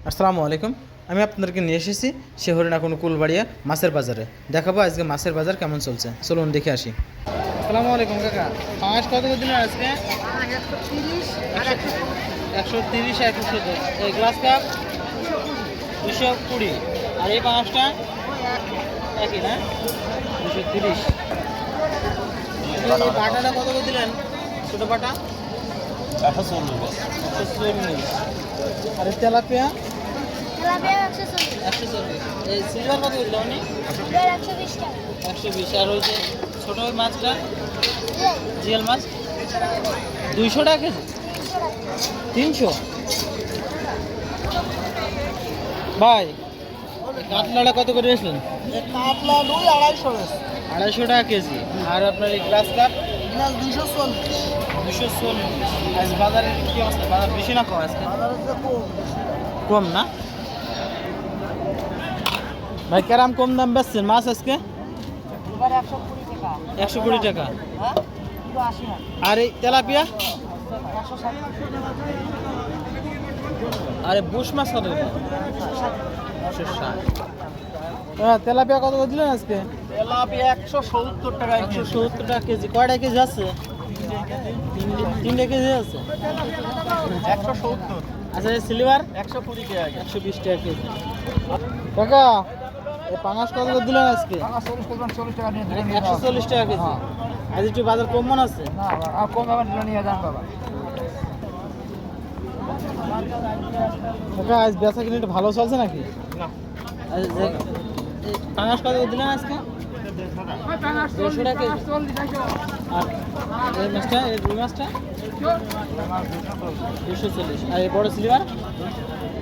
আসসালামু আলাইকুম। আমি আপনাদেরকে নিয়ে এসেছি শেহরিনাকুন কুলবাড়িয়া মাছের বাজারে। দেখাবো আজকে মাছের বাজার কেমন চলছে, চলুন দেখে আসি। আসসালামু আলাইকুম কাকা, পাঁচ কত করে দিলেন আজকে? 130 আর 170। এই গ্লাস কাপ 220 আর এই পাঁচটা একই না, 230। পাটাটা কত করে দিলেন? ছোটো পাটা 140। আর তেলাপিয়া 140। এই সিলভার কত দিল আপনি? 120। আর ওই যে ছোটো ওই মাছটা জিএল মাছ 200 টাকা কেজি। 300 ভাই। কাতলাটা কত করে দিয়েছিলেন? কাতলা রুই 250 250 টাকা কেজি। আর আপনার এই গ্লাস কাপ গ্লাস 240 240। আজ বাজারে কি অবস্থা? বাজার বেশি না কম আজকে? কম না ভাই? কেরাম কম দাম বেচছেন মাছ আজকে? এবার 120 টাকা 120 টাকা। হ্যাঁ কিলো 80 না আর এই তেলাপিয়া? 160 আরে বুশ মাছ কত দিলেন? 160। হ্যাঁ, তেলাপিয়া কত করে দিলেন আজকে? তেলাপিয়া 170 টাকা 170 টাকা কেজি। কয়টা কেজি আছে? তিনটে কেজি আছে। 170 আচ্ছা, এই সিলভার 120 টাকা 120 টাকা কেজি। কাকা, এই পাঙাশ কত করে দিলেন আজকে? 40 টাকা নিয়ে 140 টাকা কেজি। আজ একটু বাজার কম মনে আছে? না আর কম আবার নিয়ে যান বাবা। কাকা, আজ বেচা কিনে একটু ভালো চলছে নাকি? না পাঙাশ কত করে দিলেন আজকে? 150 টাকা কেজি। আর এই মাছটা, এই রুই মাছটা 240। আর এই বড় সিলভার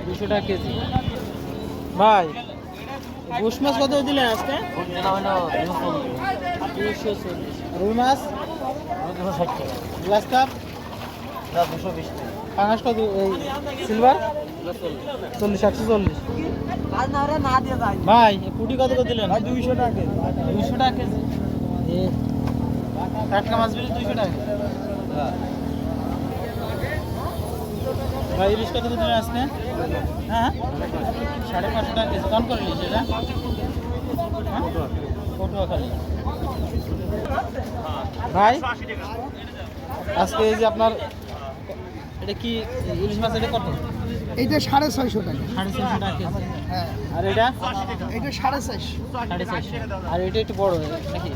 200 টাকা কেজি। ভাই, বুশ মাছ কত দিলেন আজকে? 240। রুই মাছ 260 টাকা গ্লাস কাপ 220 টাকা পাঙাশ কত? এই সিলভার 40 140। আজ না রে না দিয়ে যাই ভাই, এই পুঁটি কত করে দিলেন? 200 টাকা 200 টাকা কেজি। এ টাটকা মাছ বেশি 200 টাকা। ভাই, ইলিশ কত করে দিলেন আজকে? হ্যাঁ 550 টাকা কেজি। কম করে নিয়েছে এটা? পটুয়াখালী। ভাই, আজকে এই যে আপনার এটা কি ইলিশ মাছ, এটা কত? এইটা 650 টাকা 450 টাকা কেজি। হ্যাঁ আর এটা এইটা 450 450। আর এটা একটু বড় নাকি?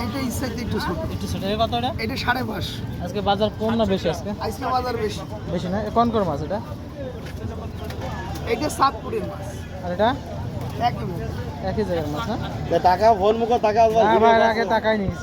এইটা ইচ্ছাতে একটু ছোট একটু ছোট। এটা কত? এটা এটা 550 আজকে বাজার কম না বেশি আজকে? আজকে বাজার বেশি বেশি না। কোন কোন মাছ এটা? এইটা সাতপুরের মাছ আর এটা একই একই জায়গার মাছ না? টাকা ফোন মুখ টাকা ভাই, আগে টাকাই নিস।